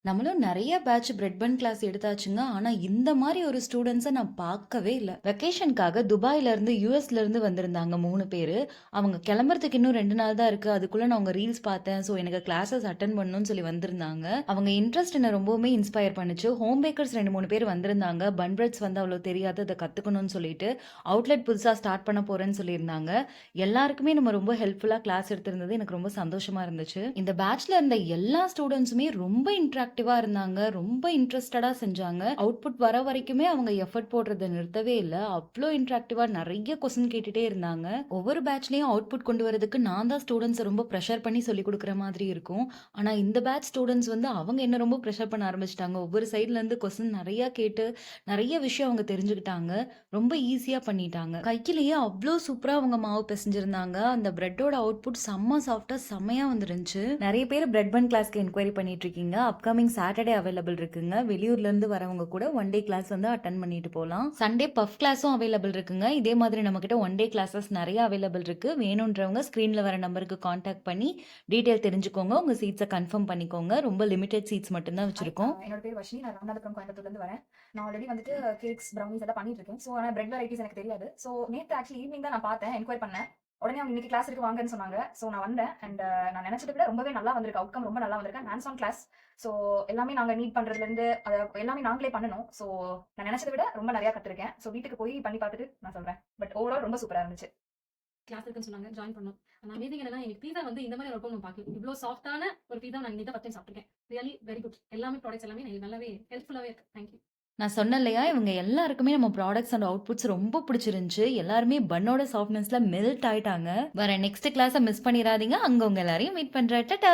நம்மளும் நெறைய batch bread பன் class எடுத்தாச்சுங்க. ஆனா, இந்த மாரி ஒரு ஸ்டூடண்ட்ஸ நான் பார்க்கவே இல்ல. வெக்கேஷனுக்காக துபாய்லருந்து, யுஎஸ்லருந்து வந்திருந்தாங்க 3 பேரு. அவங்க கிளம்புறதுக்கு இன்னும் 2 நாள் தான் இருக்கு. அதுக்குள்ள நான் உங்க ரீல்ஸ் பார்த்தேன். ஸோ, எனக்கு கிளாஸஸ் அட்டெண்ட் பண்ணணும்னு சொல்லி வந்திருந்தாங்க. அவங்க இன்ட்ரெஸ்ட் என்ன ரொம்பவுமே இன்ஸ்பயர் பண்ணுச்சு. ஹோம் பேக்கர்ஸ் 2, 3 பேர் வந்திருந்தாங்க. பன் பிரெட்ஸ் வந்து அவ்வளோ தெரியாது. அத கத்துக்கணும்னு சொல்லிட்டு, அவுட்லெட் புதுசா ஸ்டார்ட் பண்ண போறேன்னு சொல்லியிருந்தாங்க. எல்லாருக்குமே நம்ம ரொம்ப ஹெல்ப்ஃபுல்லா கிளாஸ் எடுத்திருந்தது எனக்கு ரொம்ப சந்தோஷமா இருந்துச்சு. இந்த பேட்ச்ல இருந்த எல்லா ஸ்டூடண்ட்ஸுமே ரொம்ப இன்டராக்டிவா இருந்தாங்க. ரொம்ப இன்ட்ரஸ்டடா செஞ்சாங்க. அவுட்புட் வர வரைக்குமே அவங்க எஃபோர்ட் போடுறத நிறுத்தவே இல்ல. அவ்ளோ இன்டராக்டிவா நெறைய கொஸ்டின் கேட்டுட்டே இருந்தாங்க. ஒவ்வொரு பேட்ச்லயும் அவுட்புட் கொண்டு வரதுக்கு நான் தான் ஸ்டூடண்ட்ஸ ரொம்ப பிரஷர் பண்ணி சொல்லிக் குடுக்குற மாதிரி இருக்கும். ஆனா இந்த பேட்ச் ஸ்டூடண்ட்ஸ் வந்து அவங்க என்ன ரொம்ப பிரஷர் பண்ண ஆரம்பிச்சுட்டாங்க. ஒவ்வொரு சைட்ல இருந்து கொஸ்டின் நெறைய கேட்டு நெறைய விஷயம் அவங்க தெரிஞ்சுக்கிட்டாங்க. ரொம்ப ஈஸியா பண்ணிட்டாங்க. கையிலேயே அவ்ளோ சூப்பரா அவங்க மாவு பெசஞ்சிருந்தாங்க. அந்த பிரெட்டோட அவுட்புட் செம்ம சாஃப்ட்டா செம்மையா வந்துருந்துச்சு. நெறைய பேர் பிரெட் பன் கிளாஸ்க்கு என்கொயரி பண்ணிட்டு இருக்கீங்க. அப்கமிங் சாட்டர்டே அவைலபிள் இருக்குங்க. வெளியூர்ல இருந்து வரவங்க கூட ஒன் டே கிளாஸ் வந்து அட்டெண்ட் பண்ணிட்டு போலாம். சண்டே பஃப் கிளாஸும் அவைலபிள் இருக்குங்க. இதே மாதிரி நம்ம கிட்ட ஒன் டே கிளாஸஸ் நெறைய அவைலபிள் இருக்கு. வேணும்ன்றவங்க ஸ்கிரீன்ல வர நம்பருக்கு கான்டாக்ட் பண்ணி டீடைல் தெரிஞ்சுக்கோங்க. உங்க சீட்ஸ கன்ஃபார்ம் பண்ணிக்கோங்க. ரொம்ப லிமிடெட் சீட்ஸ் மட்டும் தான் வச்சிருக்கோம். என்னோட பேர் வர்ஷினி. நான் ராமநாதபுரம் கோயம்புத்தூர்ல இருந்து வரேன். நான் ஆல்ரெடி வந்துட்டு கேக்ஸ், ப்ரௌனிஸ் எல்லாம் பண்ணிட்டு இருக்கேன். ஸோ ஆனா பிரெட் வெரைட்டிஸ் எனக்கு தெரியாது. ஸோ நேத்து ஆக்சுவலி ஈவினிங் தான் நான் பார்த்தேன், என்கொயரி பண்ணேன். உடனே அவங்க இன்னைக்கு கிளாஸ் இருக்கு வாங்கன்னு சொன்னாங்க. ஸோ நான் வந்தேன். அண்ட் நான் நினைச்சதை விட ரொம்பவே நல்லா வந்திருக்கு. அவுட்கம் ரொம்ப நல்லா வந்திருக்கு. Hands on class. ஸோ எல்லாமே நாங்க நீட் பண்றதுல இருந்து எல்லாமே நாங்களே பண்ணணும். ஸோ நான் நினைச்சதை விட ரொம்ப நிறைய கத்துருக்கேன். ஸோ வீட்டுக்கு போய் பண்ணி பார்த்துட்டு நான் சொல்றேன். பட் ஓவரால் ரொம்ப சூப்பரா இருந்துச்சு. கிளாஸ் இருக்குன்னு சொன்னாங்க. ஜாயின் பண்ணோம். ஆனா அமேசிங் என்னன்னா, எனக்கு பீஸா வந்து இந்த மாதிரி ஒரு நான் பார்க்கல. இவ்ளோ சாஃப்ட்டான ஒரு பீஸா நான் இன்னைக்கு தான் ஃபர்ஸ்ட் டைம் சாப்பிட்டுருக்கேன். Really very good. எல்லாமே ப்ராடக்ட்ஸ் எல்லாமே எனக்கு நல்லாவே ஹெல்ப்ஃபுல்லாவே இருக்கு. Thank you. நான் சொன்னேன் இல்லையா, இவங்க எல்லாருக்குமே நம்ம ப்ராடக்ட்ஸ் அண்ட் அவுட்புட்ஸ் ரொம்ப பிடிச்சிருந்துச்சு. எல்லாருமே பன்னோட சாஃப்ட்னஸ்ல மெல்ட் ஆயிட்டாங்க. வர நெக்ஸ்ட் கிளாஸ மிஸ் பண்ணிராதீங்க. அங்க உங்க எல்லாரையும் மீட் பண்றேன். டாடா!